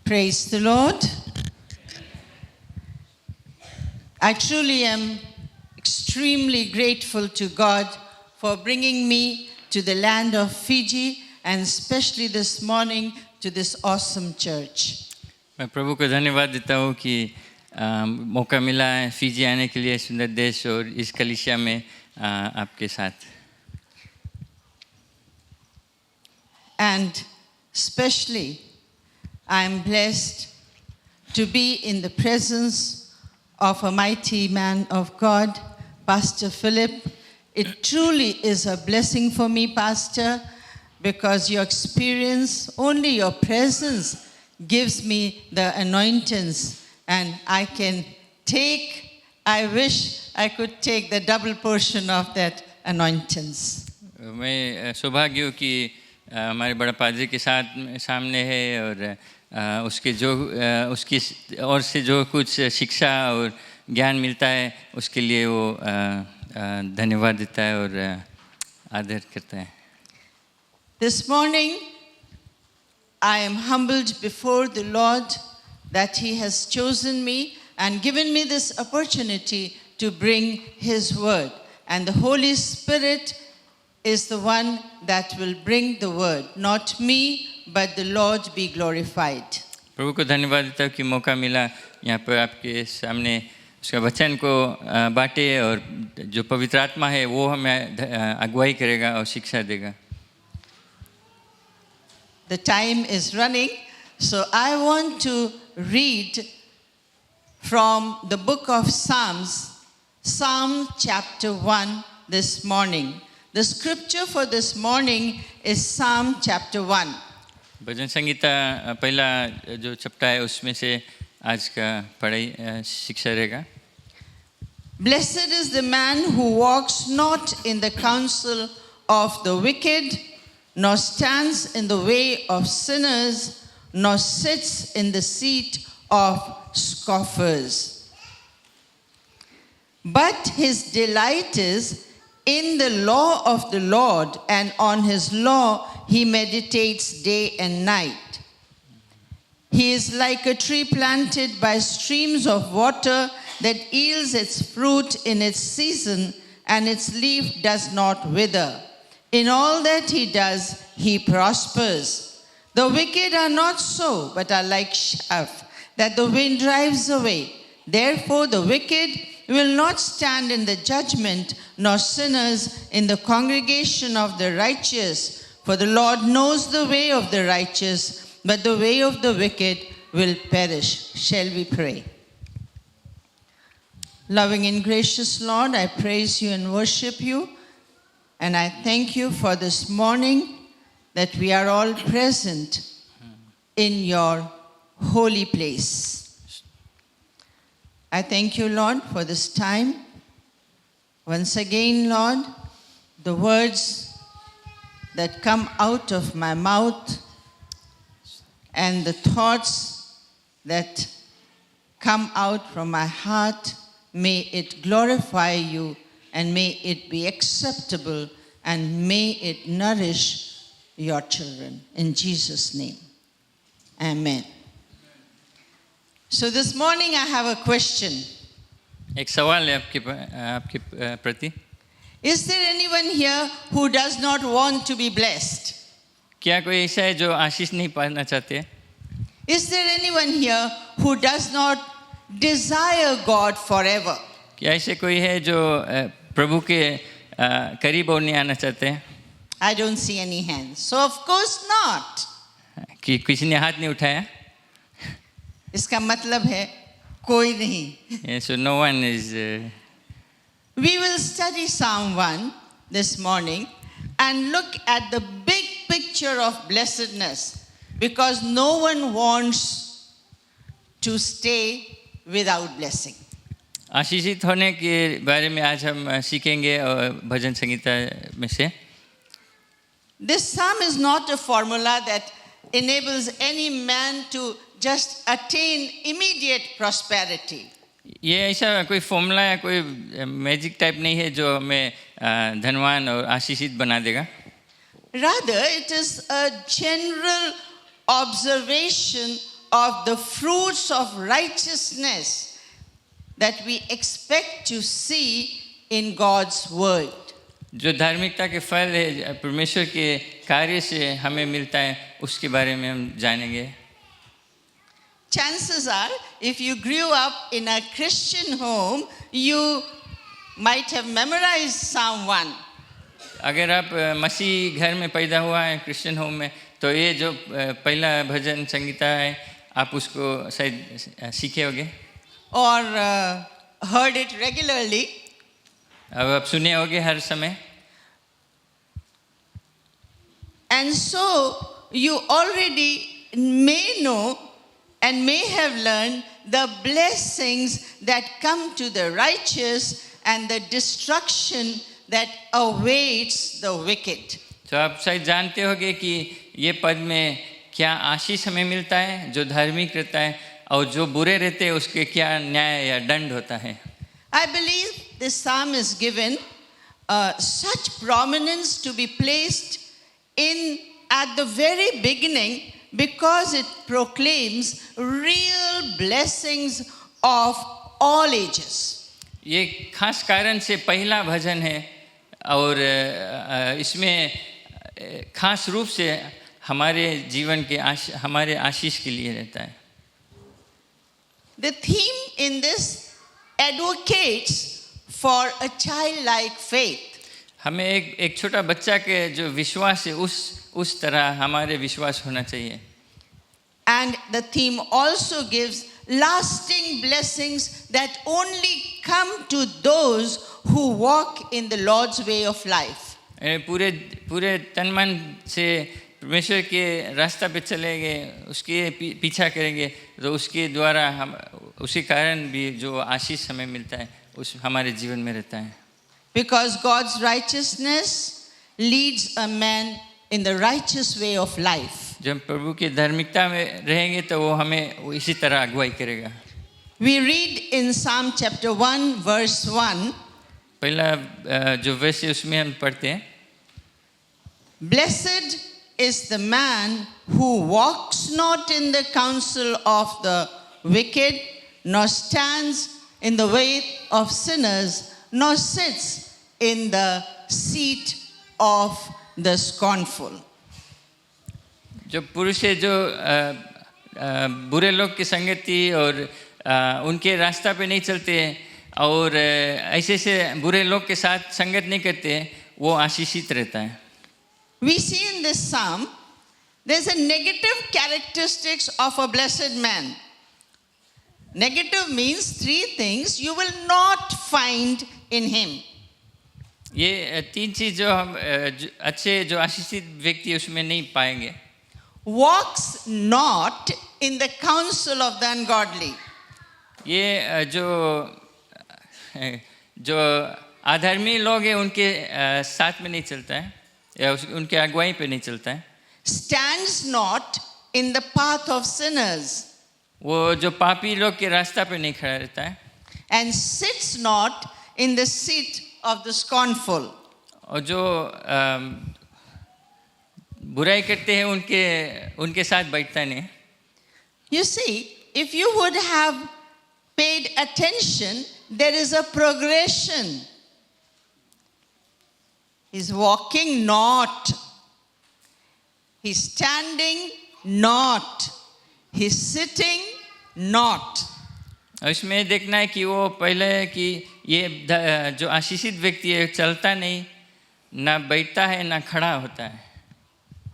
Praise the Lord. I truly am extremely grateful to God for bringing me to the land of Fiji and especially this morning to this awesome church. मैं प्रभु को धन्यवाद देता हूँ कि मौका मिला है फिजी आने के लिए सुंदर देश और इस कलीसिया में आपके साथ. And especially I am blessed to be in the presence of a mighty man of God, Pastor Philip. It truly is a blessing for me, Pastor, because your experience, only your presence gives me the anointings, and I wish I could take the double portion of that anointings. मैं सौभाग्य हूँ कि हमारे बड़ा पादरी के साथ सामने है और उसकी और से जो कुछ शिक्षा और ज्ञान मिलता है उसके लिए वो धन्यवाद देता है और आदर करता है. This morning I am humbled before the Lord that He has chosen me and given me this opportunity to bring His word, and the Holy Spirit is the one that will bring the word, not me, but the Lord be glorified. प्रभु को धन्यवाद देता हूँ कि मौका मिला यहाँ पर आपके सामने उसका वचन को बांटे और जो पवित्र आत्मा है वो हमें अगुवाई करेगा और शिक्षा देगा. The time is running, so I want to read from the book of Psalms, Psalm chapter 1 this morning. The scripture for this morning is Psalm chapter 1. भजन संगीता पहला जो चैप्टर है उसमें से आज का पढ़ाई शिक्षा रहेगा. Blessed is the man who walks not in the counsel of the wicked, nor stands in the way of sinners, nor sits in the seat of scoffers. But his delight is in the law of the Lord, and on his law he meditates day and night. He is like a tree planted by streams of water that yields its fruit in its season, and its leaf does not wither. In all that he does, he prospers. The wicked are not so, but are like chaff that the wind drives away. Therefore the wicked will not stand in the judgment, nor sinners in the congregation of the righteous. For the Lord knows the way of the righteous, but the way of the wicked will perish. Shall we pray? Loving and gracious Lord, I praise you and worship you, and I thank you for this morning that we are all present in your holy place. I thank you, Lord, for this time. Once again, Lord, the words that come out of my mouth and the thoughts that come out from my heart, may it glorify you, and may it be acceptable, and may it nourish your children. In Jesus' name, amen. So this morning I have a question. एक सवाल है आपके प्रति. Is there anyone here who does not want to be blessed? क्या कोई ऐसा है जो आशीष नहीं पाना चाहते? Is there anyone here who does not desire God forever? क्या ऐसे कोई है जो प्रभु के करीब और नहीं आना चाहते? I don't see any hands. So of course not. कि किसी ने हाथ नहीं उठाया? इसका मतलब है कोई नहीं. So no one is. We will study Psalm 1 this morning and look at the big picture of blessedness, because no one wants to stay without blessing. आशीषित होने के बारे में आज हम सीखेंगे और भजन संगीता में से. This psalm is not a formula that enables any man to just attain immediate prosperity. ये ऐसा कोई फॉर्मूला या कोई मैजिक टाइप नहीं है जो हमें धनवान और आशीषित बना देगा. Rather, it is a general observation of the fruits of righteousness that we expect to see in God's word. जो धार्मिकता के फल है परमेश्वर के कार्य से हमें मिलता है, उसके बारे में हम जानेंगे। Chances are, if you grew up in a Christian home, you might have memorized Psalm 1. अगर आप मसीह घर में पैदा हुआ है, क्रिश्चियन होम में, तो ये जो पहला भजन संगीता है, आप उसको शायद सीखे होंगे Or heard it regularly. अब आप सुने होंगे हर समय। And so you already may know and may have learned the blessings that come to the righteous and the destruction that awaits the wicked. तो आप शायद जानते होंगे कि ये पद में क्या आशीष हमें मिलता है जो धार्मिक रहता है, और जो बुरे रहते हैं उसके क्या न्याय या दंड होता है। I believe this psalm is given such prominence to be placed in at the very beginning because it proclaims real blessings of all ages. ये खास कारण से पहला भजन है और इसमें खास रूप से हमारे जीवन के हमारे आशीष के लिए रहता है। The theme in this advocates for a childlike faith. हमें एक छोटा बच्चा के जो विश्वास है उस तरह हमारे विश्वास होना चाहिए। And the theme also gives lasting blessings that only come to those who walk in the Lord's way of life. पूरे तन मन से परमेश्वर के रास्ता पे चलेंगे, उसके पीछा करेंगे, तो उसके द्वारा हम उसी कारण भी जो आशीष हमें मिलता है उस हमारे जीवन में रहता है। Because God's righteousness leads a man in the righteous way of life. जब प्रभु की धार्मिकता में रहेंगे तो वो हमें इसी तरह अगुवाई करेगा। We read in Psalm chapter 1 verse 1. पहला जो वर्स है उसमें हम पढ़ते हैं, Blessed is the man who walks not in the counsel of the wicked, nor stands in the way of sinners, nor sits in the seat of the scornful. जो पुरुष है जो बुरे लोग की संगति और उनके रास्ता पे नहीं चलते और ऐसे से बुरे लोग के साथ संगत नहीं करते, वो आशीषित रहता है। We see in this psalm there's a negative characteristics of a blessed man. Negative means three things you will not find in him. ये तीन चीज जो हम अच्छे जो आशीषित व्यक्ति उसमें नहीं पाएंगे। Walks not in the counsel of the ungodly. ये जो अधर्मी लोग हैं उनके साथ में नहीं चलता है या उनके अगुवाई पे नहीं चलता है। Stands not in the path of sinners. वो जो पापी लोग के रास्ता पे नहीं खड़ा रहता है। And sits not in the seat of the scornful. और जो बुराई करते हैं उनके साथ बैठता नहीं। You see, if you would have paid attention, there is a progression. He's walking not. He's standing not. He's sitting not. और इसमें देखना है कि वो पहले है कि ये जो आशीषित व्यक्ति है चलता नहीं, ना बैठता है ना खड़ा होता है।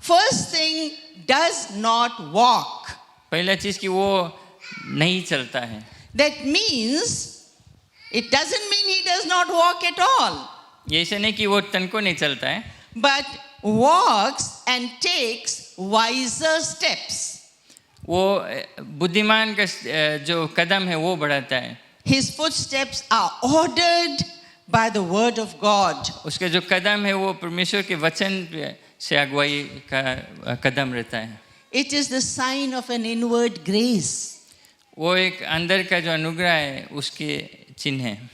First thing, does not walk. पहला चीज कि वो नहीं चलता है। That means it doesn't mean he does not walk at all, ये ऐसे नहीं कि वो तनको नहीं चलता है, but walks and takes wiser steps. वो बुद्धिमान का जो कदम है वो बढ़ाता है। His footsteps are ordered by the word of God. उसके जो कदम है वो परमेश्वर के वचन से अगुवाई का कदम रहता है। It is the sign of an inward grace. वो एक अंदर का जो अनुग्रह है उसके चिन्ह है।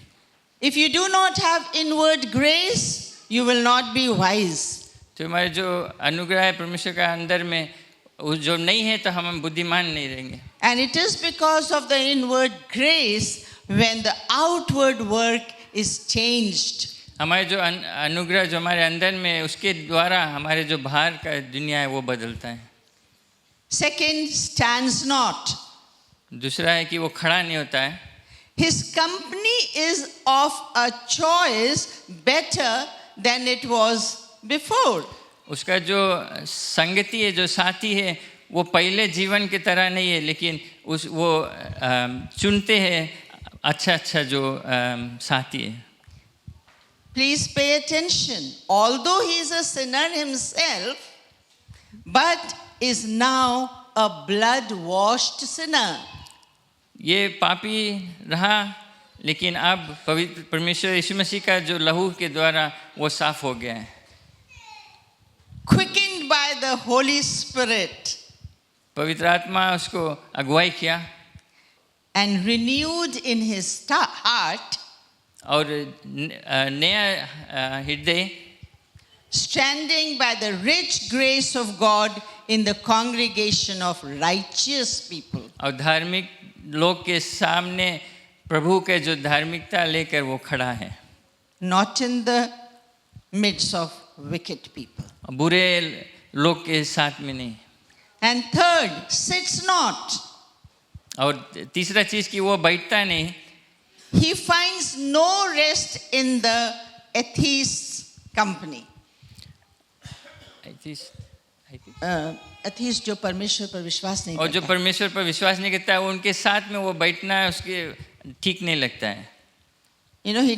If you do not have inward grace, you will not be wise. तो हमारे जो अनुग्रह है परमेश्वर का अंदर में, जो नहीं है तो हम बुद्धिमान नहीं रहेंगे. And it is because of the inward grace when the outward work is changed. हमारे जो अनुग्रह जो हमारे अंदर में है, उसके द्वारा हमारे जो बाहर का दुनिया है वो बदलता है. Second, stands not. दूसरा है कि वो खड़ा नहीं होता है. His company is of a choice better than it was before. उसका जो संगति है, जो साथी है, वो पहले जीवन की तरह नहीं है, लेकिन वो चुनते हैं अच्छा जो साथी है. Please pay attention. Although he is a sinner himself, but is now a blood-washed sinner. ये पापी रहा, लेकिन अब पवित्र परमेश्वर यीशु मसीह का जो लहू के द्वारा वो साफ हो गया है. Quickened by the Holy Spirit पवित्र आत्मा उसको अगुवाई किया and renewed in his heart, और नया हृदय, standing by the rich grace of God in the congregation of righteous people. और धार्मिक लोग के सामने प्रभु के जो धार्मिकता लेकर वो खड़ा है, Not in the midst of wicked people. बुरे लोग के साथ में नहीं. And third, sits not. और तीसरा चीज कि वो बैठता नहीं. He finds no rest in the atheist's company. Atheist जो परमेश्वर पर विश्वास नहीं और जो करता. परमेश्वर पर विश्वास नहीं करता है, उनके साथ में वो बैठना है उसके ठीक नहीं लगता है. You know, he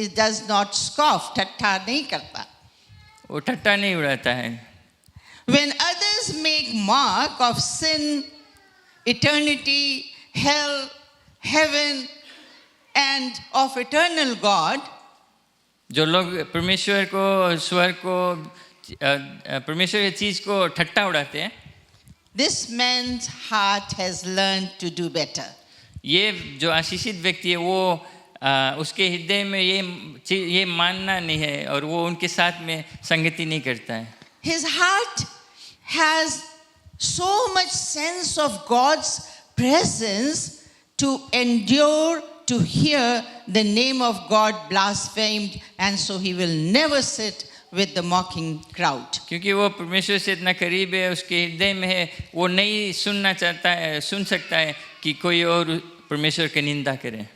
does not scoff, ठट्ठा नहीं करता. वो ठट्टा नहीं उड़ाता है. When others make mark of sin, eternity, hell, heaven, and of eternal God, जो लोग परमेश्वर को, स्वर्ग को, परमेश्वर की चीज को ठट्टा उड़ाते हैं, this man's heart has learned to do better. ये जो आशीषित व्यक्ति है वो उसके हृदय में ये मानना नहीं है और वो उनके साथ में संगति नहीं करता है. His heart has so much sense of God's presence to endure to hear the name of God blasphemed, and so he will never sit with the mocking crowd. क्योंकि वो परमेश्वर से इतना करीब है, उसके हृदय में है, वो नहीं सुन सकता है कि कोई और परमेश्वर की निंदा करे.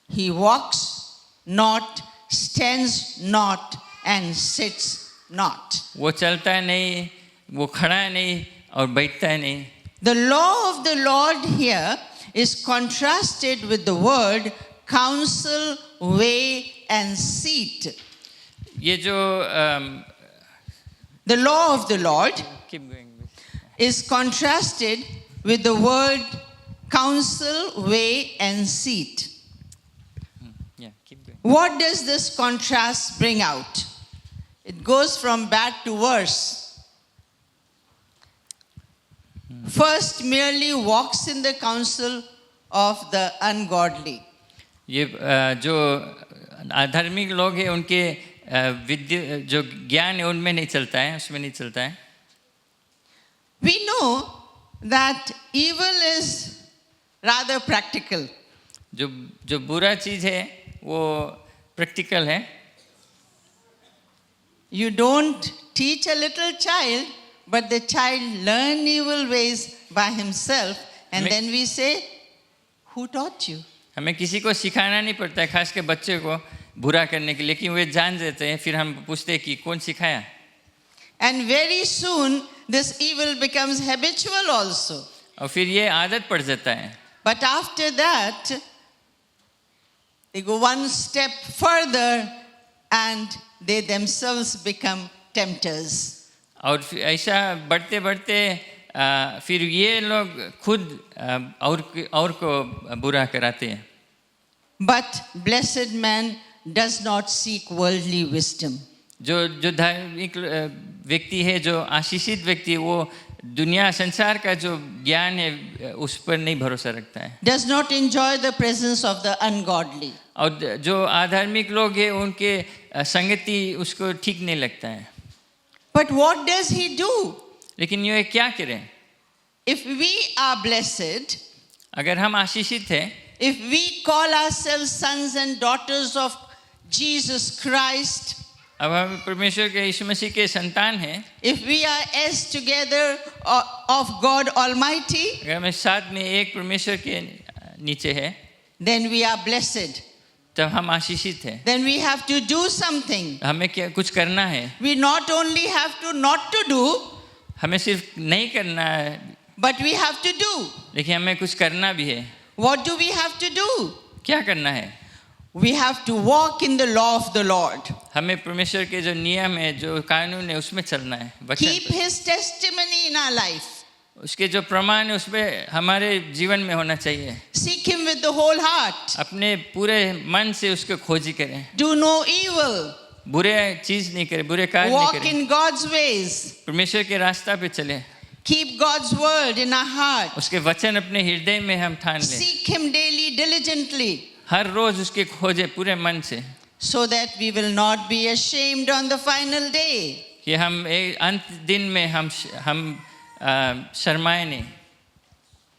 He walks not, stands not, and sits not. वो चलता नहीं, वो खड़ा नहीं और बैठता नहीं. The law of the Lord here is contrasted with the word counsel, way, and seat. ये जो The law of the Lord keep going. is contrasted with the word counsel, way, and seat. Yeah, keep going. What does this contrast bring out? It goes from bad to worse. First, merely walks in the counsel of the ungodly. ये जो अधार्मिक लोग हैं उनके विद्या जो ज्ञान है उनमें नहीं चलता है, उसमें नहीं चलता है. We know that evil is rather practical. जो बुरा चीज है वो प्रैक्टिकल है. You don't teach a little child, but the child learn evil ways by himself, and then we say, who taught you? हमें किसी को सिखाना नहीं पड़ता है, खास के बच्चे को बुरा करने के लिए, लेकिन वे जान जाते हैं. फिर हम पूछते हैं कि कौन सिखाया. And very soon this evil becomes habitual also. और फिर ये आदत पड़ जाता है. But after that, they go one step further and they themselves become tempters. और ऐसा बढ़ते बढ़ते फिर ये लोग खुद और को बुरा कराते हैं. But blessed man does not seek worldly wisdom. जो धार्मिक व्यक्ति है, जो आशीषित व्यक्ति है, वो दुनिया संसार का जो ज्ञान है उस पर नहीं भरोसा रखता है. Does not enjoy the presence of the ungodly. और जो अधार्मिक लोग हैं उनके संगति उसको ठीक नहीं लगता है. But what does he do? लेकिन ये क्या करें? If we are blessed, अगर हम आशीषित हैं, if we call ourselves sons and daughters of Jesus Christ, अब हम परमेश्वर के यीशु मसीह के संतान हैं, if we are heirs together of God Almighty, अगर हम साथ में एक परमेश्वर के नीचे हैं, then we are blessed. तब हम आशीषित हैं. Then we have to do something. हमें क्या कुछ करना है. We not only have to not to do, हमें सिर्फ नहीं करना है, but we have to do. लेकिन हमें कुछ करना भी है. What do we have to do? क्या करना है? We have to walk in the law of the Lord. हमें परमेश्वर के जो नियम है, जो कानून है, उसमें चलना है. वचन Keep His testimony in our life. उसके जो प्रमाण है उसमें हमारे जीवन में होना चाहिए. Seek Him with the whole heart. अपने पूरे मन से उसको खोजी करें. Do no evil. बुरे चीज नहीं करें, बुरे कार्य नहीं Walk करें. in God's ways. परमेश्वर के रास्ता पे चले. Keep God's word in our heart. उसके वचन अपने हृदय में हम ठान लें. Seek Him daily, diligently, हर रोज उसके खोजे पूरे मन से, so that we will not be ashamed on the final day. कि हम एक अंत दिन में हम शर्माए नहीं.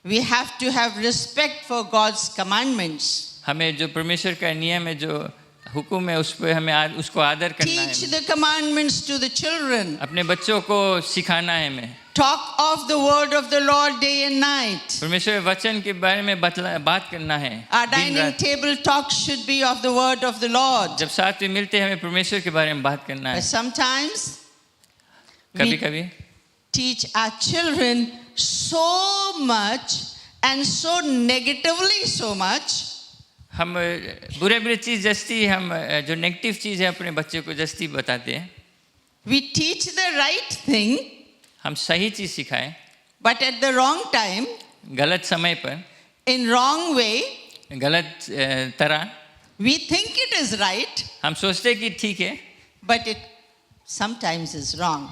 We have to have respect for God's commandments. हमें जो परमेश्वर का नियम है, जो हुक्म है, उस पर हमें उसको आदर करना Teach है. the commandments to the children. अपने बच्चों को सिखाना है. हमें Talk of the word of the Lord day and night. परमेश्वर वचन के बारे में बात करना है. Our दिन dining रात. table talk should be of the word of the Lord. जब साथ में मिलते हैं, हमें परमेश्वर के बारे में बात करना But है. sometimes कभी we कभी teach our children so much and so negatively so much. हम बुरे चीज जस्ती, हम जो नेगेटिव चीज है अपने बच्चे को जस्ती बताते हैं. We teach the right thing, हम सही चीज सिखाएं, but at the wrong time, गलत समय पर, in wrong way. गलत तरह. We think it is right, हम सोचते कि ठीक है, but it sometimes is wrong.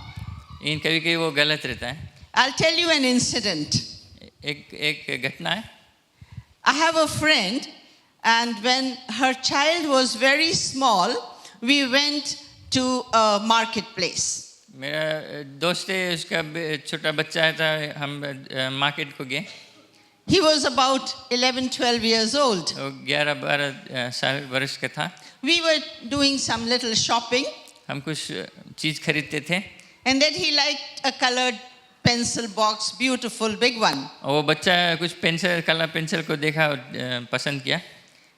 इन कभी कभी वो गलत रहता है. I'll tell you an incident. एक घटना है. I have a friend, and when her child was very small, we went to a marketplace. मेरा दोस्त है, उसका छोटा बच्चा था, हम मार्केट को गए. He was about 11-12 years old. वो 11-12 साल वर्ष का था. We were doing some little shopping, हम कुछ चीज खरीदते थे. and then he liked a colored pencil box, beautiful big one. वो बच्चा कुछ पेंसिल, कलर पेंसिल को देखा और पसंद किया.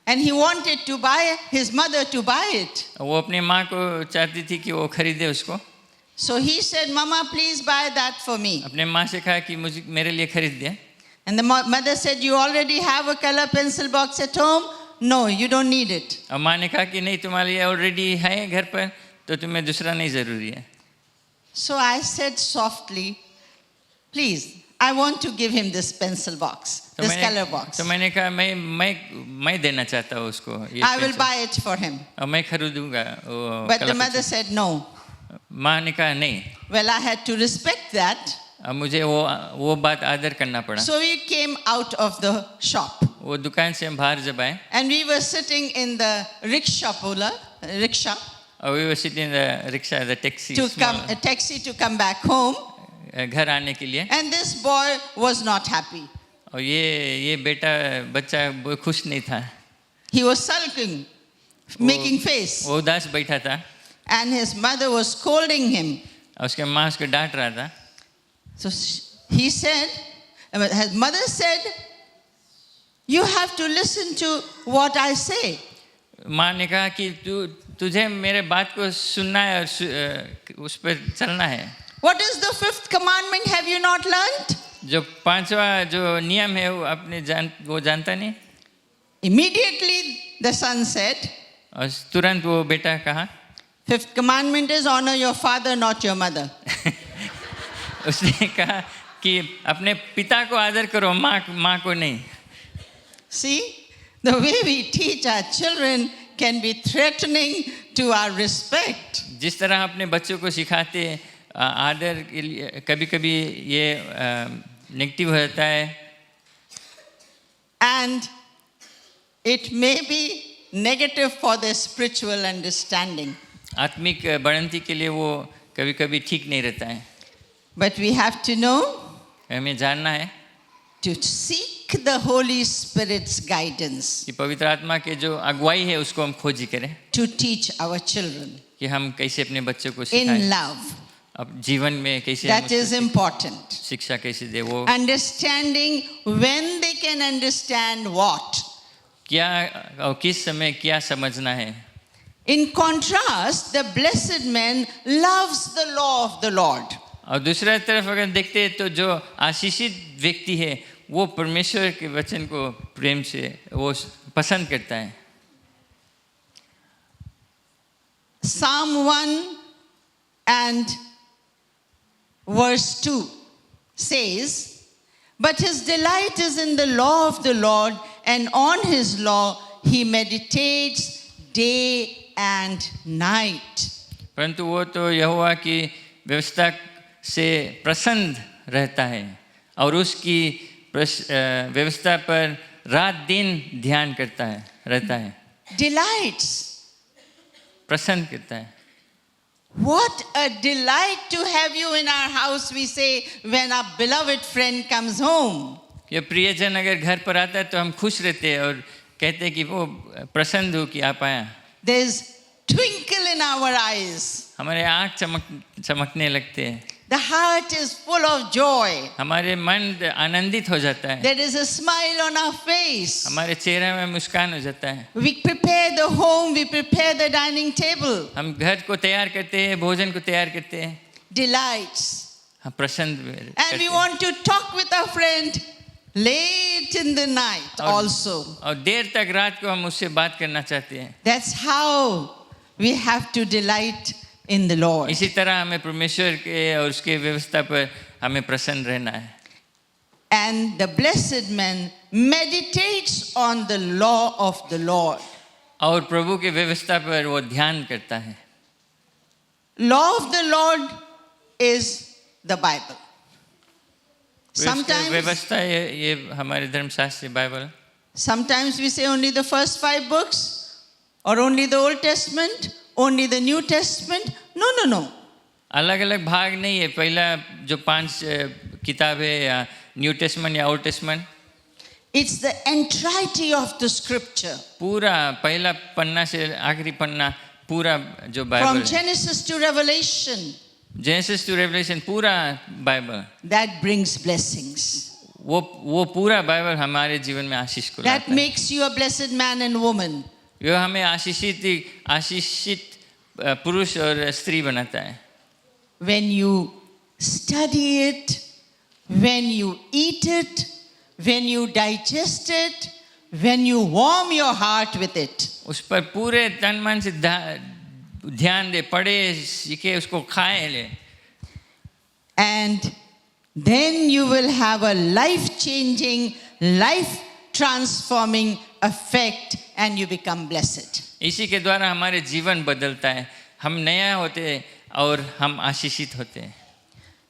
And he wanted to buy, his mother to buy it. वो अपनी माँ को चाहती थी कि वो खरीदे उसको. So he said, Mama, please buy that for me. अपने माँ से कहा कि मुझे मेरे लिए खरीद दे. And the mother said, you already have a color pencil box at home? No, you don't need it. और माँ ने कहा कि नहीं, तुम्हारे लिए ऑलरेडी है घर पर, तो तुम्हें दूसरा नहीं जरूरी है. So I said softly, please, I want to give him this pencil box, this color box. तो मैंने कहा मैं देना चाहता हूँ उसको ये I will pencil. buy it for him. और मैं खरीदूंगा वो But the colour mother pencil. said no. माँ ने कहा नहीं. Well, I had to respect that. अब मुझे वो बात आदर करना पड़ा. So we came out of the shop. वो दुकान से हम बाहर जब आए, And we were sitting in the rickshaw, rickshaw और we were sitting in the rickshaw, the taxi, to small, come, a taxi to come back home. घर आने के लिए. And this boy was not happy. और ये बच्चा खुश नहीं था. He was sulking, making face. वो उदास बैठा था. And his mother was scolding him. और उसके माँ उसको डांट रहा था. So he said, his mother said, you have to listen to what I say. माँ ने कहा कि तुझे मेरे बात को सुनना है और उस पर चलना है. What is the fifth commandment? Have you not learned? जो पांचवा जो नियम है वो जानता नहीं. Immediately the son said, और तुरंत वो बेटा कहा, fifth commandment is honor your father, not your mother. उसने कहा कि अपने पिता को आदर करो, माँ को नहीं. See, the way we teach our children can be threatening to our respect. जिस तरह अपने बच्चों को सिखाते आदर के लिए कभी-कभी ये नेगेटिव होता है. And it may be negative for their spiritual understanding. आत्मिक बढ़ंती के लिए वो कभी-कभी ठीक नहीं रहता है. But we have to know हमें जानना है to seek the Holy Spirit's guidance कि पवित्र आत्मा के जो अगुवाई है उसको हम खोजी करें to teach our children कि हम कैसे अपने बच्चों को in सिखाएं, love. अब जीवन में कैसे हम That is उसको important. शिक्षा कैसे दे, वो Understanding when they can understand what. क्या और किस समय क्या समझना है. In contrast, the blessed man loves the law of the Lord. और दूसरा तरफ अगर देखते हैं तो जो आशीषित व्यक्ति है वो परमेश्वर के वचन को प्रेम से वो पसंद करता है. Psalm 1 and verse 2 says, "But his delight is in the law of the Lord, and on his law he meditates day and night." परंतु वो तो यहोवा की व्यवस्था से प्रसन्न रहता है और उसकी व्यवस्था पर रात दिन ध्यान करता है, रहता है. Delights. प्रसन्न करता है. What a delight to have you in our house, we say, when our beloved friend comes home. ये प्रियजन अगर घर पर आता है तो हम खुश रहते हैं और कहते हैं कि वो प्रसन्न हो कि आप आया. There's twinkle in our eyes. हमारे आँख चमकने लगते हैं. The heart is full of joy. हमारे मन आनंदित हो जाता है. There is a smile on our face. हमारे चेहरे में मुस्कान हो जाता है. We prepare the home, we prepare the dining table. हम घर को तैयार करते हैं, भोजन को तैयार करते हैं. Delights. हम प्रसन्न And we want to talk with our friend late in the night also. और देर तक रात को हम उससे बात करना चाहते हैं. That's how we have to delight in the Lord. इसी तरह हमें परमेश्वर के और उसके व्यवस्था पर हमें प्रसन्न रहना है. And the blessed man meditates on the law of the Lord. और प्रभु के व्यवस्था पर वो ध्यान करता है. Law of the Lord is the Bible. व्यवस्था ये हमारे धर्मशास्त्र Bible. Sometimes we say only the first 5 books or only the Old Testament, only the New Testament. No. अलग अलग भाग नहीं है. पहला जो 5 किताब है या न्यू टेस्टमेंट या old testament. It's the entirety of the scripture. पूरा पहला पन्ना से आखिरी पन्ना पूरा जो बाइबल From है. Genesis to Revelation. Genesis to Revelation पूरा बाइबल. That brings blessings. वो पूरा बाइबल हमारे जीवन में आशीष को That लाता है. makes you a blessed man and woman. यो हमें आशीषित पुरुष और स्त्री बनाता है. When you study it, when you eat it, when you digest it, when you warm your heart with it. उस पर पूरे तन मन से ध्यान दे, पढ़े, सीखे, उसको खाए ले. And then you will have a life-changing, life-transforming effect and you become blessed. इसी के द्वारा हमारे जीवन बदलता है. हम नया होते हैं और हम आशीषित होते हैं.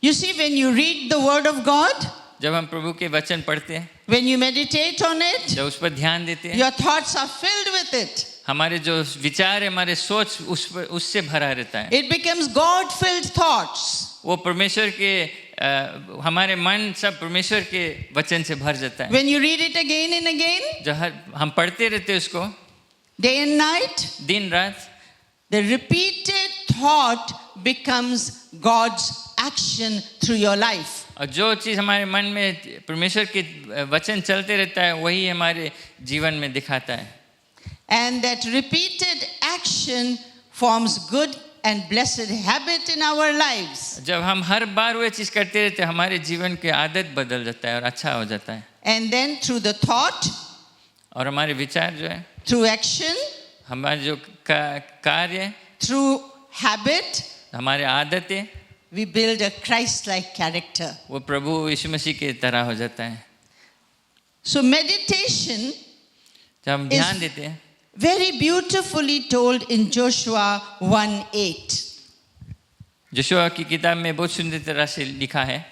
You see, when you read the word of God, जब हम प्रभु के वचन पढ़ते हैं, when you meditate on it, जब उस पर ध्यान देते हैं, your thoughts are filled with it. हमारे जो विचार है, हमारे सोच उससे भरा रहता है. It becomes God-filled thoughts. वो परमेश्वर के हमारे मन सब परमेश्वर के वचन से भर जाता है. When you read it again and again, जब हम पढ़ते रहते हैं उसको day and night, दिन रात, the repeated thought becomes God's action through your life. और जो चीज़ हमारे मन में परमेश्वर के वचन चलते रहता है वही हमारे जीवन में दिखाता है. And that repeated action forms good and blessed habit in our lives. जब हम हर बार वो चीज़ करते रहते हैं हमारे जीवन की आदत बदल जाता है और अच्छा हो जाता है. And then through the thought, और हमारे विचार जो है, through action, हमारे जो कार्य, through habit, हमारे आदतें, we build a Christ-like character. वो प्रभु यीशु मसीह के तरह हो जाता है. So meditation जब हम ध्यान देते हैं, very beautifully told in Joshua 1:8. यहोशू की किताब में बहुत सुंदर तरह से लिखा है,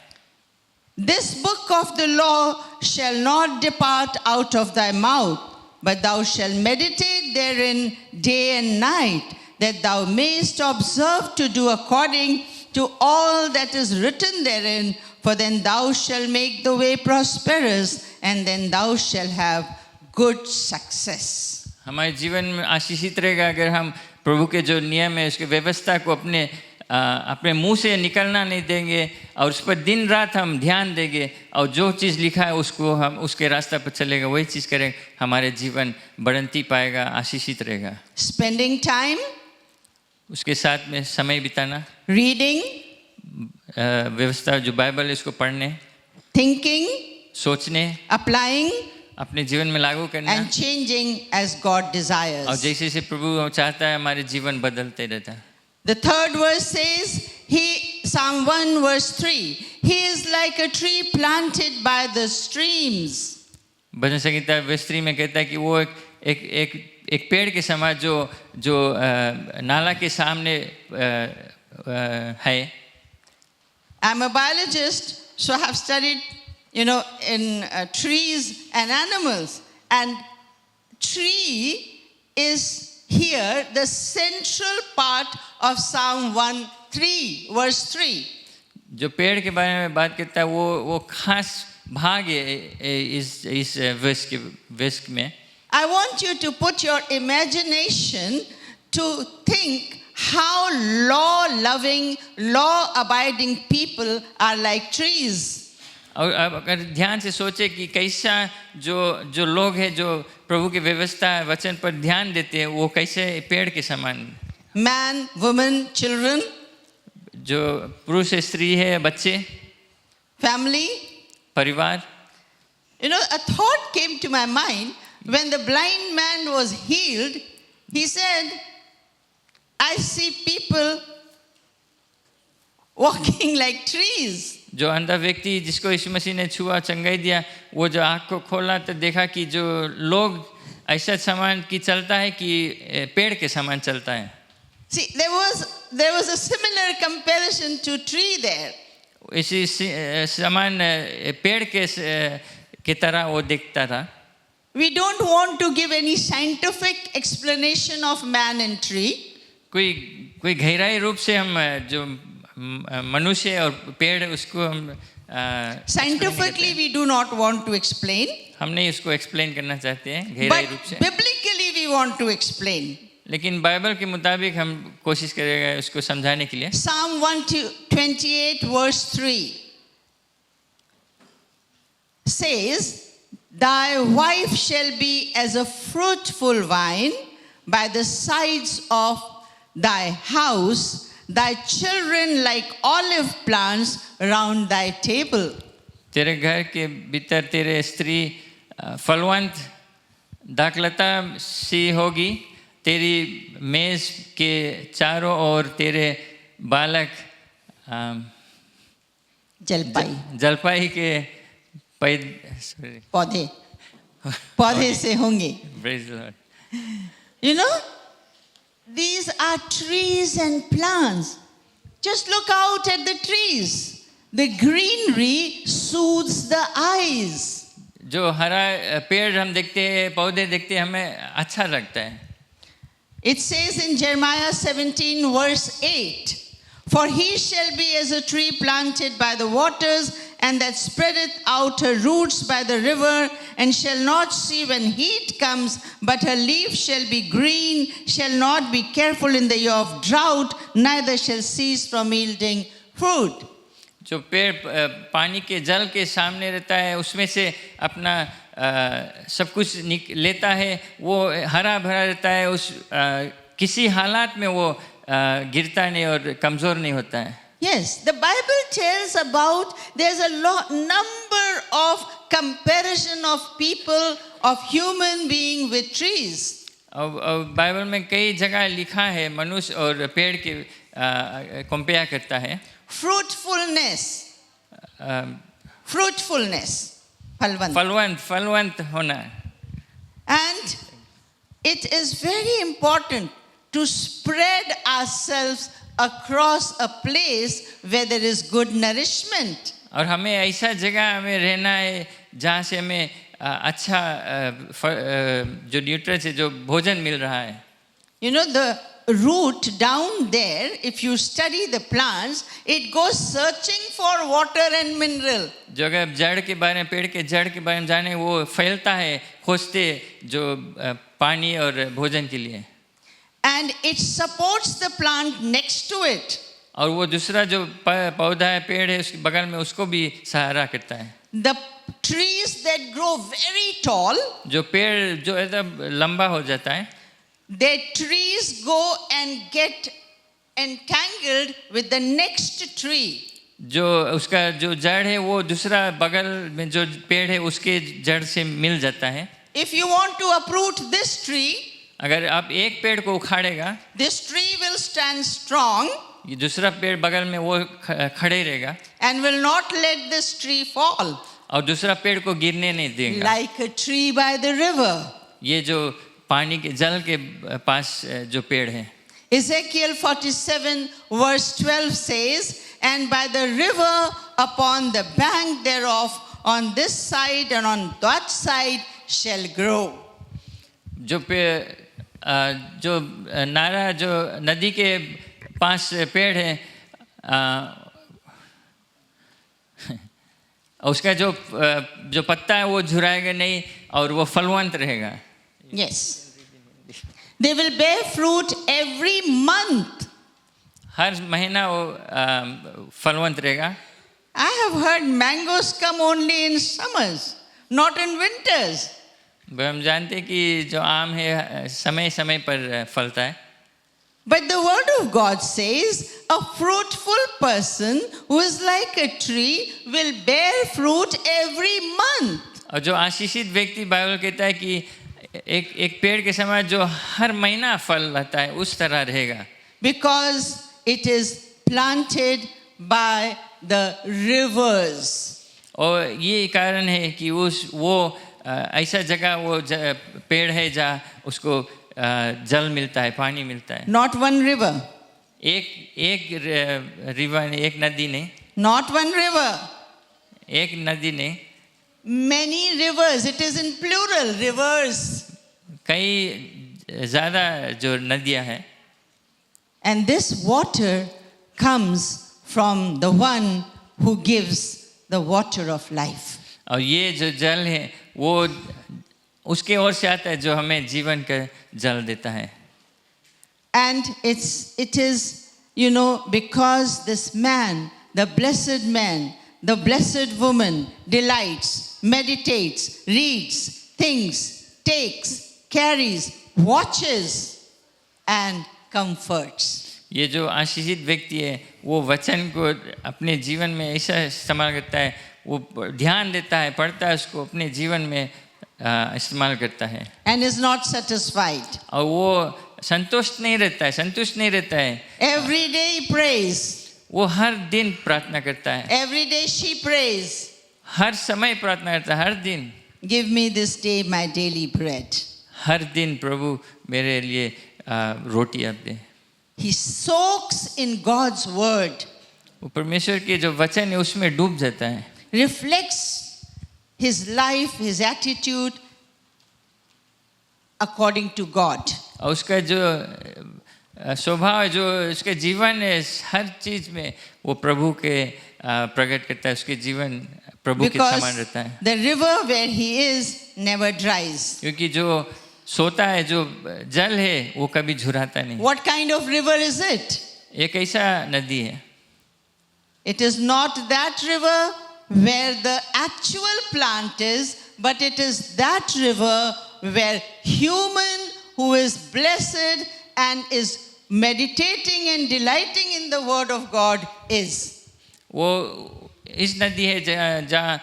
This book of the law shall not depart out of thy mouth, but thou shalt meditate therein day and night, that thou mayest observe to do according to all that is written therein, for then thou shalt make the way prosperous, and then thou shalt have good success. हमारे जीवन में आशीषित रहेगा अगर हम प्रभु के जो नियम है उसके व्यवस्था को अपने मुंह से निकलना नहीं देंगे और उस पर दिन रात हम ध्यान देंगे और जो चीज़ लिखा है उसको हम उसके रास्ते पर चलेगा, वही चीज़ करेंगे, हमारे जीवन बढ़ंती पाएगा, आशीषित रहेगा. Spending time, उसके साथ में समय बिताना, reading, व्यवस्था जो बाइबल है उसको पढ़ने, thinking, सोचने, applying, अपने जीवन में लागू करना, and changing as God और desires. जैसे जैसे प्रभु चाहता है हमारे जीवन बदलते रहता है. The third verse says, Psalm 1 verse 3, he is like a tree planted by the streams. भजन संगीता वर्ष 3 में कहता है कि वो एक पेड़ के समान जो नाला के सामने है. I'm a biologist, so I have studied, in trees and animals. And tree is here the central part of Psalm 1:3, verse 3. जो पेड़ के बारे में बात करता है वो खास भाग है इस वर्ष में. I want you to put your imagination to think how law-loving, law-abiding people are like trees. और अब अगर ध्यान से सोचे कि कैसा जो लोग हैं जो प्रभु की व्यवस्था वचन पर ध्यान देते हैं वो कैसे पेड़ के समान. Man, woman, children, जो पुरुष स्त्री है, बच्चे, family. परिवार. A thought came to my mind when the blind man was healed. He said, I see people walking like trees. जो अंधा व्यक्ति जिसको यीशु मसीह ने छुआ, चंगाई दिया, वो जो आँख को खोला तो देखा कि जो लोग ऐसा समान की चलता है कि पेड़ के समान चलता है. See, there was a similar comparison to tree there. इसी समान पेड़ के तरह वो दिखता था. We don't want to give any scientific explanation of man and tree. कोई गहराई रूप से हम जो मनुष्य और पेड़ उसको हम Scientifically we do not want to explain. हम नहीं उसको एक्सप्लेन करना चाहते हैं गहराई रूप से. But biblically we want to explain. लेकिन बाइबल के मुताबिक हम कोशिश करेंगे उसको समझाने के लिए. Psalm 128 verse 3 says, Thy wife shall be as a fruitful vine by the sides of thy house, thy children like olive plants round thy table. तेरे घर के भीतर तेरे स्त्री फलवंत दाखलता सी होगी, तेरी मेज के चारों ओर तेरे बालक जलपाई के पौधे से होंगे. Praise the Lord. These are trees and plants. Just look out at the trees. The greenery soothes the eyes. जो हरा पेड़ हम देखते हैं, पौधे देखते हैं, हमें अच्छा लगता है. It says in Jeremiah 17 verse 8, For he shall be as a tree planted by the waters, and that spreadeth out her roots by the river, and shall not see when heat comes, but her leaf shall be green, shall not be careful in the year of drought, neither shall cease from yielding fruit. जो पेड़ पानी के जल के सामने रहता है, उसमें से अपना सब कुछ लेता है, वो हरा भरा रहता है, किसी हालात में वो गिरता नहीं और कमजोर नहीं होता है. Yes, the Bible tells about there's a number of comparison of people, of human being with trees. और बाइबल में कई जगह लिखा है मनुष्य और पेड़ के कंपेयर करता है. Fruitfulness, फलवंत होना. And it is very important to spread ourselves across a place where there is good nourishment. और हमें ऐसा जगह में रहना है जहाँ से हमें अच्छा जो न्यूट्रिएंट्स है, जो भोजन मिल रहा है. root down there, if you study the plants, it goes searching for water and mineral. जो अगर जड़ के बारे में, पेड़ के जड़ के बारे में जाने, वो फैलता है खोजते जो पानी और भोजन के लिए, And it supports the plant next to it. और वो दूसरा जो पौधा है, पेड़ है, उसके बगल में उसको भी सहारा करता है. The trees that grow very tall, जो पेड़ जो एकदम लंबा हो जाता है, their trees go and get entangled with the next tree. जो उसका जो जड़ है वो दूसरा बगल में जो पेड़ है उसके जड़ से मिल जाता है. If you want to uproot this tree, अगर आप एक पेड़ को उखाड़ेगा, this tree will stand strong ये दूसरा पेड़ बगल में वो खड़े रहेगा and will not let this tree fall, और दूसरा पेड़ को गिरने नहीं देगा. like a tree by the river. ये जो पानी के जल के पास जो पेड़ है. Ezekiel 47 verse 12 says, and by the river upon the bank thereof on this side and on that side shall grow. जो जो नारा जो नदी के पास पेड़ है, उसका जो पत्ता है वो झुराएगा नहीं और वो फलवंत रहेगा. Yes. They will bear fruit every month. हर महीना वो फलवंत रहेगा. I have heard mangoes come only in summers, not in winters. हम जानते हैं कि जो आम है समय समय पर फलता है. But the word of God says, a fruitful person who is like a tree will bear fruit every month. और जो आशीषित व्यक्ति, बाइबल कहता है कि एक पेड़ के समान जो हर महीना फल लाता है उस तरह रहेगा. Because it is planted by the rivers. और ये कारण है कि वो ऐसा जगह वो पेड़ है जहाँ उसको जल मिलता है, पानी मिलता है. Not one river. एक रिवर, एक नदी नहीं. Not one river. एक नदी नहीं. Many rivers. It is in plural, rivers. कई ज़्यादा जो नदियाँ हैं. And this water comes from the one who gives the water of life. और ये जो जल है वो उसके ओर से आता है जो हमें जीवन का जल देता है. And it is, because this man, the blessed woman delights, meditates, reads, thinks, takes, carries, watches and comforts. ये जो आशीषित व्यक्ति है वो वचन को अपने जीवन में ऐसा इस्तेमाल करता है, वो ध्यान देता है, पढ़ता है, उसको अपने जीवन में इस्तेमाल करता है. And is not satisfied. और वो संतुष्ट नहीं रहता है. Every day he prays. वो हर दिन प्रार्थना करता है. Every day she prays. हर समय प्रार्थना करता है, हर दिन. Give me this day my daily bread. हर दिन प्रभु मेरे लिए रोटी आप दे. He soaks in God's word. वो परमेश्वर के जो वचन है उसमें डूब जाता है. Reflects his life, his attitude according to God. और उसका जो स्वभाव है, जो उसके जीवन है, हर चीज में वो प्रभु के प्रकट करता है. उसके जीवन प्रभु के समान रहता है. The river where he is never dries. क्योंकि जो सोता है, जो जल है वो कभी झुराता नहीं. What kind of river is it? एक ऐसा नदी है. It is not that river where the actual plant is, but it is that river where human who is blessed and is meditating and delighting in the word of God is. वो इस नदी है जहाँ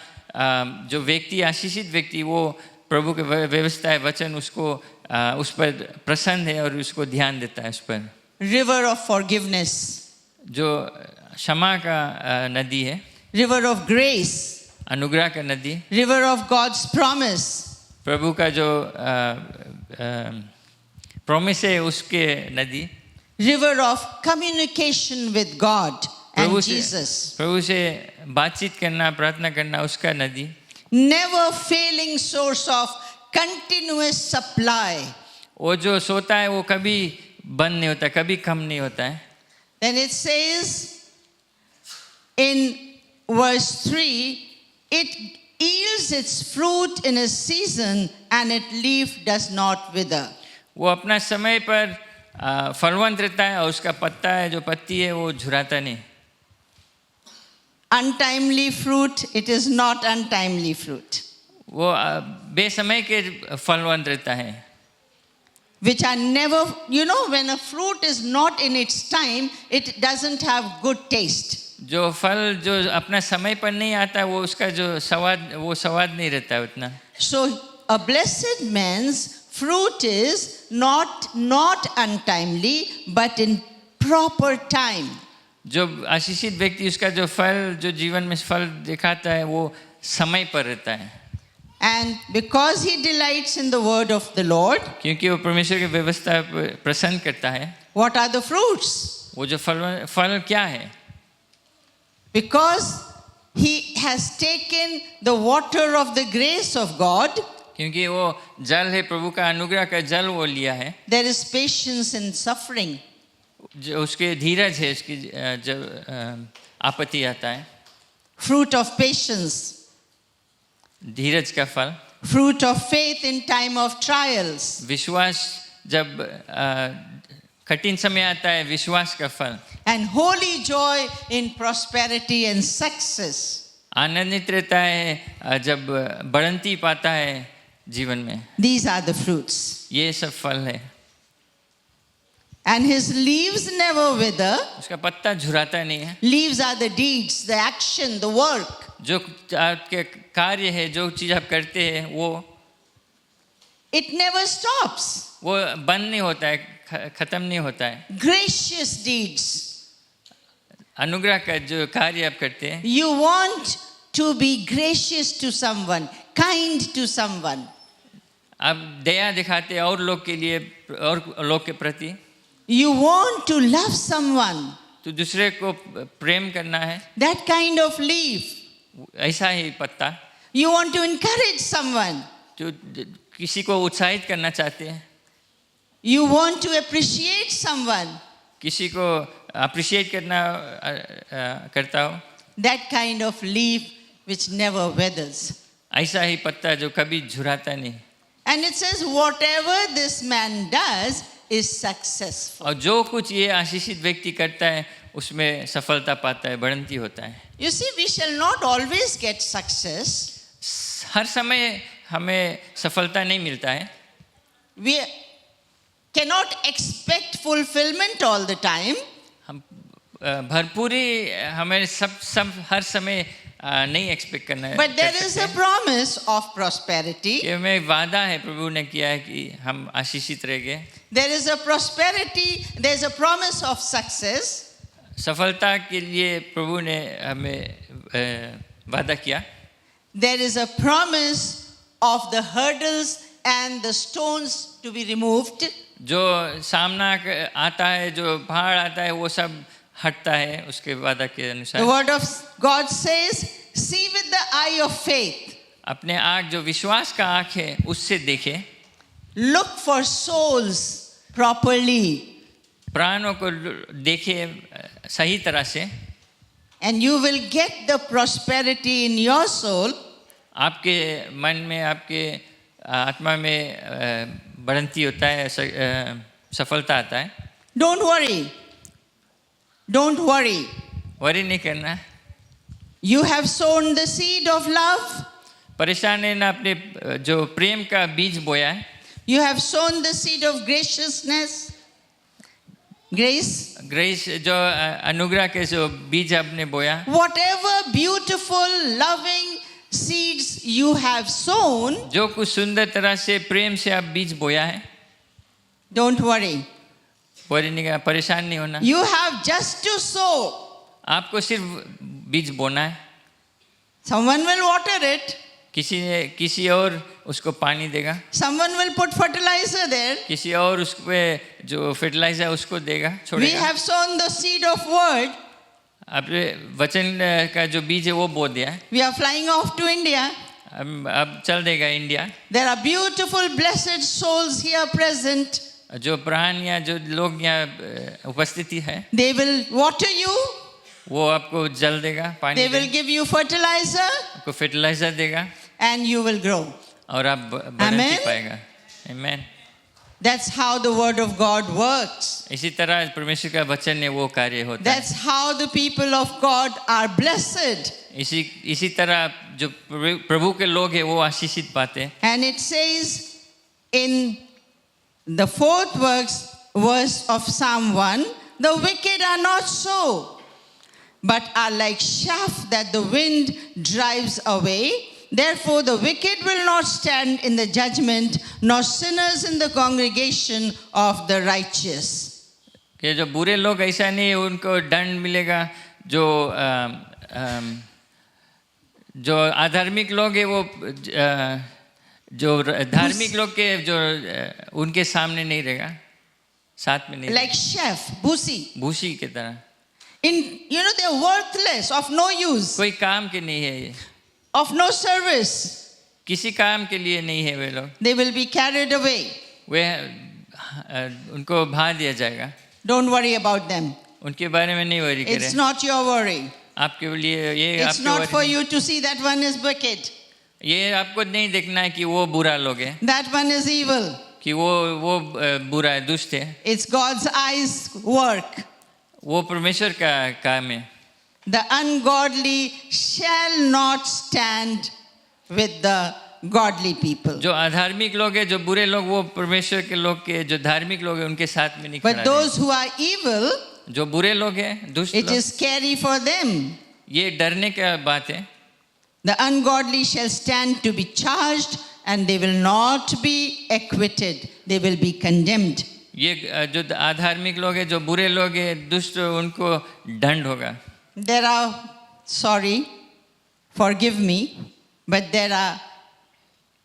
जो व्यक्ति, आशीषित व्यक्ति, वो प्रभु के व्यवस्था है, वचन उसको उस पर प्रसन्न है और उसको ध्यान देता है उस पर. River of forgiveness. जो क्षमा का नदी है. River of grace. अनुग्रह का नदी. River of God's promise. प्रभु का जो प्रॉमिस है उसके नदी. River of communication with God and Jesus. प्रभु से बातचीत करना, प्रार्थना करना, उसका नदी. Never failing source of continuous supply. वो जो सोता है वो कभी बंद नहीं होता, कभी कम नहीं होता है। Then it says in verse 3, it yields its fruit in a season and its leaf does not wither. वो अपना समय पर फलवंत रहता है और उसका पत्ता है जो पत्ती है वो झुराता नहीं। Untimely fruit, it is not untimely fruit. वो बेसमय के फलवंत रहता है। Which are never, when a fruit is not in its time, it doesn't have good taste. जो फल जो अपना समय पर नहीं आता वो उसका जो स्वाद नहीं रहता है उतना। So a blessed man's fruit is not untimely, but in proper time. जो आशीषित व्यक्ति उसका जो फल जो जीवन में फल दिखाता है वो समय पर रहता है। And because he delights in the word of the Lord, क्योंकि वो परमेश्वर की व्यवस्था प्रसन्न करता है। what are the fruits? वो जो फल क्या है? Because he has taken the water of the grace of God, क्योंकि वो जल है प्रभु का अनुग्रह का जल वो लिया है। there is patience in suffering. जो उसके धीरज है उसकी जब आपत्ति आता है। Fruit of patience. धीरज का फल। Fruit of faith in time of trials. विश्वास जब कठिन समय आता है विश्वास का फल। And holy joy in prosperity and success. आनंदित रहता है जब बढ़ंती पाता है जीवन में। These are the fruits. ये सब फल है। And his leaves never wither. उसका पत्ता झुराता नहीं है। Leaves are the deeds, the action, the work. जो आपके कार्य है जो चीज आप करते हैं वो It never stops. वो बंद नहीं होता है, खत्म नहीं होता है। Gracious deeds. अनुग्रह का जो कार्य आप करते हैं। You want to be gracious to someone, kind to someone. आप दया दिखाते हैं और लोग के लिए और लोग के प्रति। You want to love someone. तो दूसरे को प्रेम करना है। That kind of leaf. ऐसा ही पत्ता। You want to encourage someone. जो किसी को उत्साहित करना चाहते हैं। You want to appreciate someone. किसी को अप्रिशिएट करता हो। That kind of leaf which never withers. ऐसा ही पत्ता जो कभी झुराता नहीं। And it says whatever this man does is successful. और जो कुछ ये आशीषित व्यक्ति करता है उसमें सफलता पाता है, बढ़ंती होता है। You see, we shall not always get success. हर समय हमें सफलता नहीं मिलता है। We cannot expect fulfillment all the time. हम भरपूरी हमें सब हर समय नहीं एक्सपेक्ट करना है। But there is a promise of prosperity. कि हमें वादा है प्रभु ने किया है कि हम आशीषित रहेंगे। There is a prosperity, there is a promise of success. सफलता के लिए प्रभु ने हमें वादा किया। There is a promise of the hurdles and the stones to be removed. जो सामना आता है जो पहाड़ आता है वो सब हटता है उसके वादा के अनुसार। The word of God says, see with the eye of faith. अपने आँख जो विश्वास का आँख है उससे देखे। Look for souls properly. प्राणों को देखे सही तरह से। And you will get the prosperity in your soul. आपके मन में आपके आत्मा में बढ़ंती होता है, सफलता आता है। Don't worry. Don't worry. Worry नहीं करना। You have sown the seed of love. परेशान है ना, अपने जो प्रेम का बीज बोया है। You have sown the seed of graciousness. Grace. Grace जो अनुग्रह के जो बीज आपने बोया। Whatever beautiful, loving seeds you have sown. जो कुछ सुंदर तरह से प्रेम से आप बीज बोया है। Don't worry. वरी नहीं करना, परेशान नहीं होना। You have just to sow. आपको सिर्फ बीज बोना है। Someone will water it. किसी और उसको पानी देगा। Someone will put fertilizer there. किसी और उस पे जो फर्टिलाइजर उसको देगा, We छोड़ेगा। have sown the seed of word. आपने वचन का जो बीज है वो बो दिया है। We are flying off to India. अब चल देगा India. There are beautiful, blessed souls here present. जो प्राण या जो लोग यहाँ उपस्थिति है, They will water you, वो आपको जल देगा, पानी they will देगा, give you fertilizer, आपको फर्टिलाइजर देगा and you will grow. और आप बढ़ती Amen. पाएगा। Amen. That's how the word of God works. इसी तरह परमेश्वर का वचन है वो कार्य होता है। That's how the people of God are blessed. इसी तरह जो प्रभु के लोग हैं वो आशीषित पाते हैं। And it says in the fourth verse of Psalm 1, the wicked are not so, but are like chaff that the wind drives away. Therefore, the wicked will not stand in the judgment, nor sinners in the congregation of the righteous. कि जो बुरे लोग ऐसा नहीं है, उनको दंड मिलेगा। जो अधार्मिक लोग हैं वो जो धार्मिक लोग के जो उनके सामने नहीं रहेगा, साथ में नहीं Like chaff, bhusi. भूसी की तरह। They're worthless, of no use, कोई काम के नहीं है ये, of no service. किसी काम के लिए नहीं है वे लोग। They will be carried away. वे उनको भा दिया जाएगा। Don't worry about them. उनके बारे में नहीं वरी करें। It's not your worry. आपके लिए ये It's आपके not for worry you to see that one is wicked, ये आपको नहीं देखना है कि वो बुरा लोग है, that one is evil. कि वो बुरा है, दुष्ट है। It's God's eyes work. वो परमेश्वर का काम है। The ungodly shall not stand with the godly people. जो अधार्मिक लोग हैं, जो बुरे लोग, वो परमेश्वर के लोग के जो धार्मिक लोग हैं उनके साथ में नहीं खड़ा But those who are evil, रहेगा। जो बुरे लोग हैं, दुष्ट it लोग, is scary for them. ये डरने का बात है। The ungodly shall stand to be charged, and they will not be acquitted. They will be condemned. ये जो अधार्मिक लोग हैं, जो बुरे लोग हैं, दुष्ट, उनको दंड होगा। There are, sorry, forgive me, but there are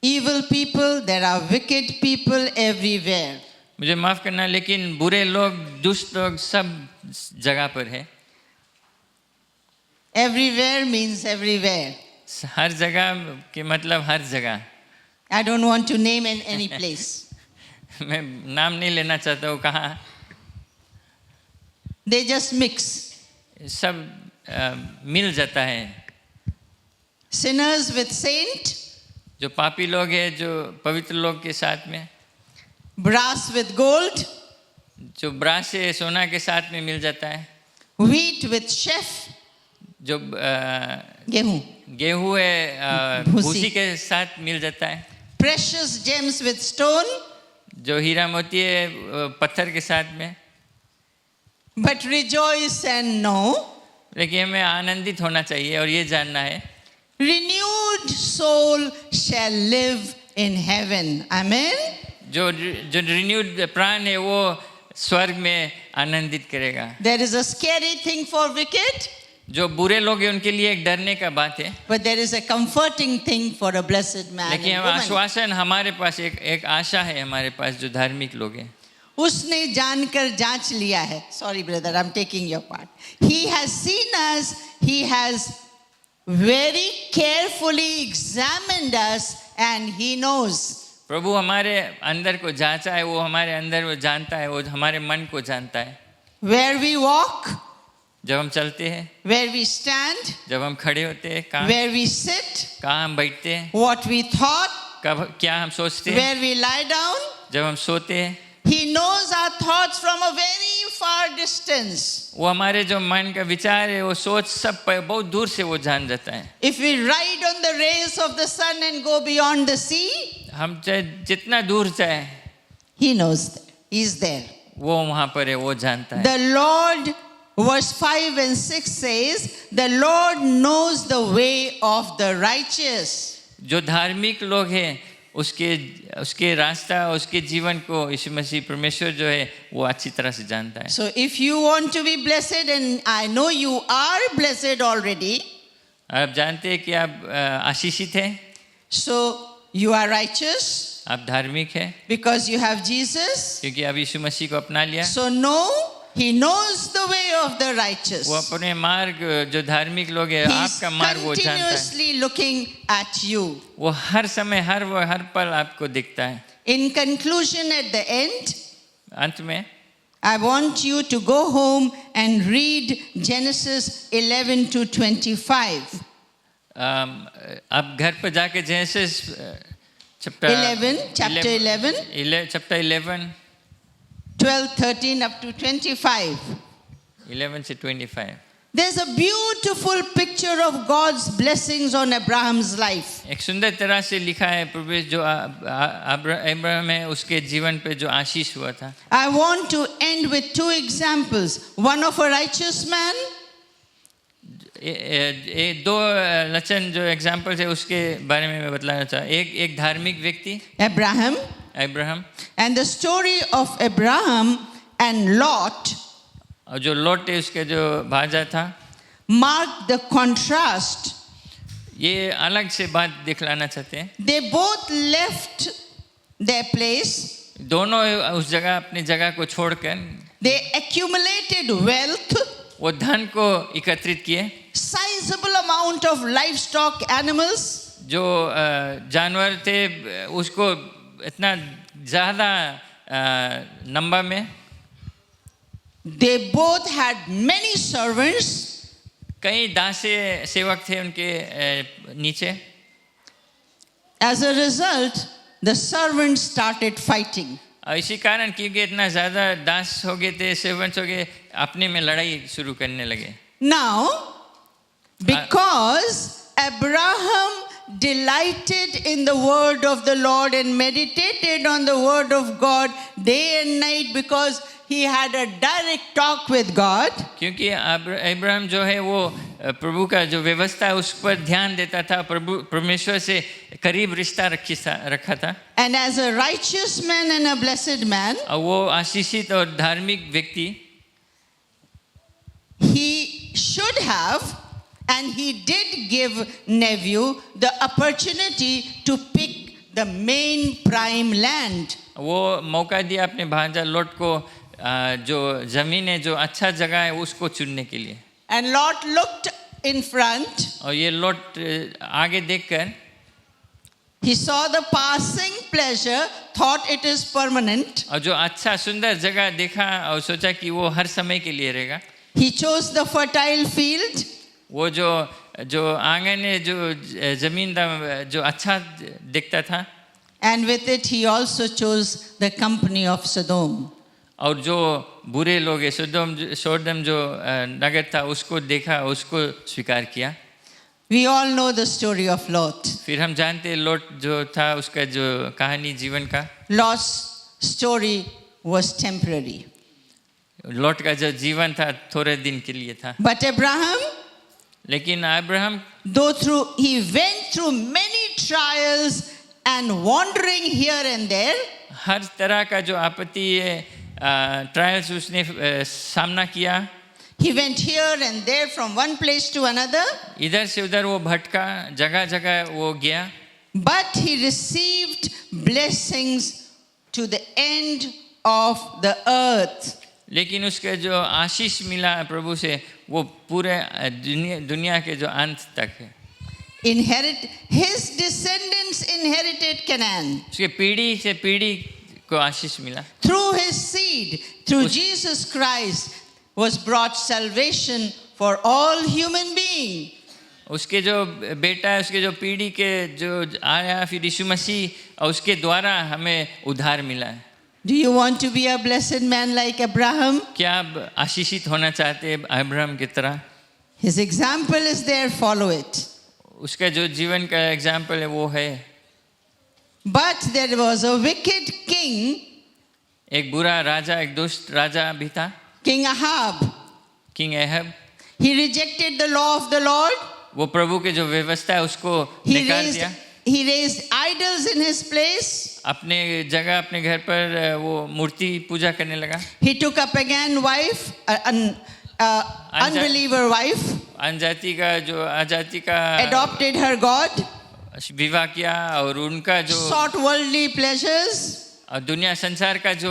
evil people, there are wicked people everywhere. मुझे माफ करना, लेकिन बुरे लोग, दुष्ट लोग सब जगह पर है। Everywhere means everywhere. हर जगह के मतलब हर जगह। I don't want to name in any place. मैं नाम नहीं लेना चाहता हूँ कहाँ। They just mix. सब मिल जाता है। Sinners with saint, जो पापी लोग हैं, जो पवित्र लोग के साथ में, brass with gold, जो ब्रास से सोना के साथ में मिल जाता है, wheat with chef, जो गेहूं, गेहूँ है भूसी के साथ मिल जाता है, precious gems with stone. जो हीरा मोती है पत्थर के साथ में। But rejoice and know, लेकिन हमें आनंदित होना चाहिए और ये जानना है, renewed soul shall live in heaven. Amen. जो रिन्यूड प्राण है वो स्वर्ग में आनंदित करेगा। There is a scary thing for wicked, जो बुरे लोग हैं उनके लिए एक डरने का बात है, but there is a comforting thing for a blessed man लेकिन and woman. आश्वासन हमारे पास एक आशा है हमारे पास जो धार्मिक लोग हैं। उसने जानकर जांच लिया है. Sorry brother, I'm taking your part. He has seen us. He has very carefully examined us, and he knows. प्रभु हमारे अंदर को जांचा है, वो हमारे अंदर वो जानता है, वो हमारे मन को जानता है। Where we walk, जब हम चलते हैं, where we stand, जब हम खड़े होते हैं, कहाँ where we sit, कहाँ हम बैठते हैं, what we thought, कब क्या हम सोचते हैं, where we lie down. जब हम सोते हैं, He knows our thoughts from a very far distance. वो हमारे जो मन का विचार है, वो सोच सब बहुत दूर से वो जान जाता है। If we ride on the rays of the sun and go beyond the sea, हम चाहे जितना दूर चाहे, He knows that. He's there. वो वहाँ पर है, वो जानता है। The Lord, verse 5 and 6 says, the Lord knows the way of the righteous. जो धार्मिक लोग हैं उसके रास्ता, उसके जीवन को यीशु मसीह परमेश्वर जो है वो अच्छी तरह से जानता है। So if you want to be blessed, and I know you are blessed already, आप जानते हैं कि आप आशीषित हैं, so you are righteous आप धार्मिक हैं because you have Jesus. क्योंकि आप यीशु मसीह को अपना लिया। So know, He knows the way of the righteous. वो अपने मार्ग, जो धार्मिक लोग हैं, He's आपका मार्ग वो जानता है। continuously looking at you. वो हर समय हर पल आपको दिखता है। In conclusion, at the end, अंत में I want you to go home and read Genesis 11 to 25. आप घर पर जाके genesis chapter 11, chapter 11 12, 13 up to 25. 11 से 25. There's a beautiful picture of God's blessings on Abraham's life. एक सुंदर तरह से लिखा है प्रभु जो अब्राहम है उसके जीवन पे जो आशीष हुआ था. I want to end with two examples. One of a righteous man दो लक्षण जो एग्जाम्पल्स है उसके बारे में मैं बतलाना चाहता हूँ. एक धार्मिक व्यक्ति Abraham and the story of Abraham and Lot और जो लॉट है उसके जो भाजा था mark the contrast. ये अलग से बात दिखलाना चाहते हैं. They both left their place. दोनों उस जगह अपनी जगह को छोड़कर They accumulated wealth, वो धन को एकत्रित किए. sizable amount of livestock animals. जो जानवर थे उसको इतना ज़्यादा नंबर में. They both had many servants. कई दासी सेवक थे उनके नीचे. As a result, the servants started fighting. इसी कारण क्योंकि इतना ज़्यादा दास हो गए थे, सेवंट्स हो गए, अपने में लड़ाई शुरू करने लगे. Now, because Abraham delighted in the word of the Lord and meditated on the word of God day and night, because he had a direct talk with God. क्योंकि अब्राहम जो है वो प्रभु का जो व्यवस्था है उस पर ध्यान देता था, परमेश्वर से करीब रिश्ता रखा था. And as a righteous man and a blessed man, और वो आशीषित और धार्मिक व्यक्ति, he should have, and he did give nephew the opportunity to pick the main prime land. वो मौका दिया अपने भांजा लॉट को जो जमीन है जो अच्छा जगह है उसको चुनने के लिए. And Lot looked in front. और ये लॉट आगे देखकर He saw the passing pleasure, thought it is permanent. और जो अच्छा सुंदर जगह देखा और सोचा कि वो हर समय के लिए रहेगा. He chose the fertile field. वो जो आंगन है जो जमीन जो अच्छा दिखता था. And with it he also chose the company of Sodom. और जो बुरे लोग हैं सोडम जो नगर था उसको देखा, उसको स्वीकार किया. We all know the story of Lot. फिर हम जानते हैं लॉट जो था उसका जो कहानी जीवन का. Lot's story was temporary. Lot का जो जीवन था थोड़े दिन के लिए था. But Abraham, लेकिन Abraham he went through many trials and wandering here and there. हर तरह का जो आपत्ति है ट्रायल्स उसने सामना किया. He went here and there from one place to another. इधर से उधर वो भटका, जगह जगह वो गया. But he received blessings to the end of the earth. लेकिन उसके जो आशीष मिला प्रभु से वो पूरे दुनिया के जो अंत तक है. His descendants inherited Canaan. उसके पीढ़ी से पीढ़ी को आशीष मिला. Through his seed, through Jesus Christ, was brought salvation for all human beings. उसके जो बेटा है उसके जो पीढ़ी के जो आया फिर यीशु मसीह और उसके द्वारा हमें उद्धार मिला है. Do you want to be a blessed man like Abraham? क्या आप आशीषित होना चाहते हैं अब्राहम की तरह? His example is there, follow it. उसका जो जीवन का एग्जाम्पल है वो है. But there was a wicked king. एक बुरा राजा, एक दुष्ट राजा भी था. King Ahab. King Ahab. He rejected the law of the Lord. वो प्रभु के जो व्यवस्था है उसको निकाल दिया. He raised idols in his place. अपने जगह अपने घर पर वो मूर्ति पूजा करने लगा. He took a pagan wife, an unbeliever wife. अनजाति का जो अजाति का adopted her god. विवाह किया और उनका जो sought worldly pleasures. और दुनिया संसार का जो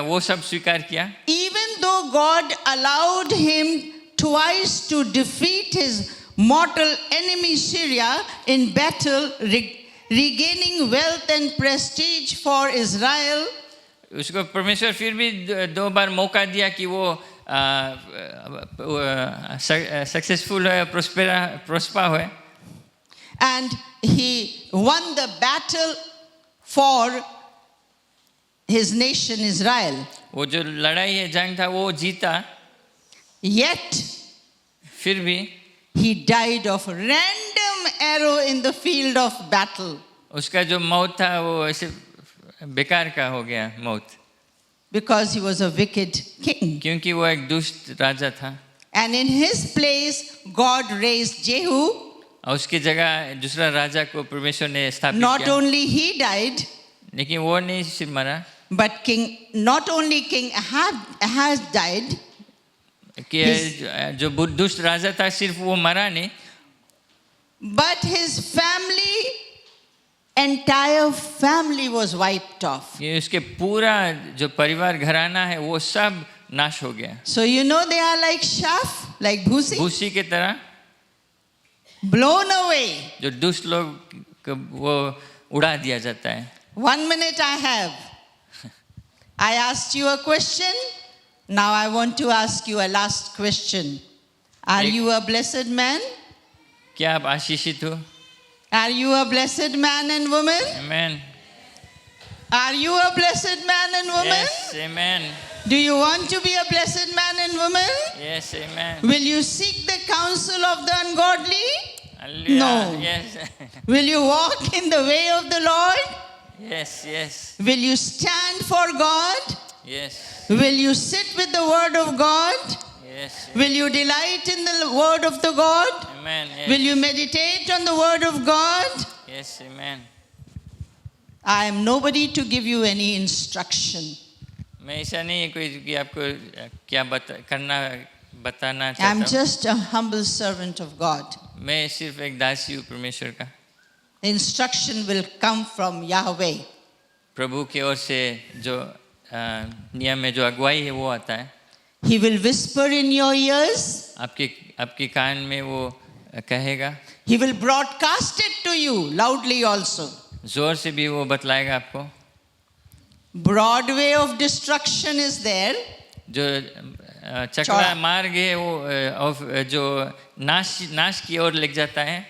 वो सब स्वीकार किया. Even though God allowed him twice to defeat his mortal enemy Syria in battle, regaining wealth and prestige for Israel. उसको परमेश्वर फिर भी दो बार मौका दिया कि वो सक्सेसफुल है, प्रोस्पर है. And he won the battle for his nation Israel. वो जो लड़ाई है, जंग था, वो जीता. Yet फिर भी he died of random arrow in the field of battle. उसका जो मौत था वो ऐसे बेकार का हो गया मौत. Because he was a wicked king. क्योंकि वो एक दुष्ट राजा था. And in his place, God raised Jehu. और उसकी जगह दूसरा राजा को परमेश्वर ने स्थापित Not किया. only he died, लेकिन वो नहीं सिर्फ मरा, but not only King Ahaz died, कि जो दुष्ट राजा था सिर्फ वो मरा नहीं, but his entire family was wiped off. कि उसके पूरा जो परिवार घराना है वो सब नाश हो गया. So you know they are like chaff, like bhusi, भूसी की तरह. blown away. जो दुष्ट लोग को वो उड़ा दिया जाता है. 1 minute I have. I asked you a question. Now I want to ask you a last question. Are you a blessed man? क्या आप आशीषित हो? Are you a blessed man and woman? Amen. Are you a blessed man and woman? Yes, amen. Do you want to be a blessed man and woman? Yes, amen. Will you seek the counsel of the ungodly? Hallelujah. No. Yes. Will you walk in the way of the Lord? Yes, yes. Will you stand for God? Yes. Will you sit with the word of God? Yes. Will you delight in the word of the God? Amen. Yes. Will you meditate on the word of God? Yes, amen. I am nobody to give you any instruction. मैं ऐसा नहीं है कोई कि आपको क्या बताना I'm चाहता हूँ. just a humble servant of God. मैं सिर्फ एक दासी हूँ परमेश्वर का. Instruction will come from Yahweh. प्रभु की ओर से जो नियम में जो अगुवाई है वो आता है. He will whisper in your ears. आपके कान में वो कहेगा. He will broadcast it to you loudly also. जोर से भी वो बतलाएगा आपको. Broad way of destruction is there. जो चक्रा मार्ग है वो जो नाश की ओर ले जाता है.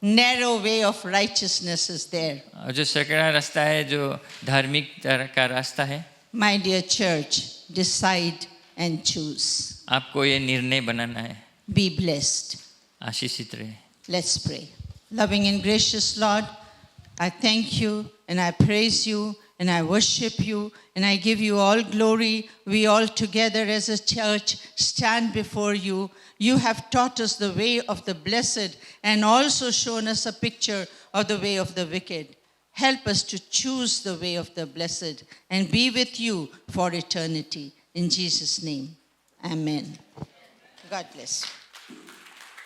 Narrow way of righteousness is there. और जो सकरा रास्ता है जो धार्मिक का रास्ता है. My dear church, decide and choose. आपको ये निर्णय बनाना है. Be blessed. आशीषित रहे. Let's pray. Loving and gracious Lord, I thank you and I praise you and I worship you and I give you all glory. We all together as a church stand before you. You have taught us the way of the blessed and also shown us a picture of the way of the wicked. Help us to choose the way of the blessed and be with you for eternity. In Jesus' name, amen. God bless you.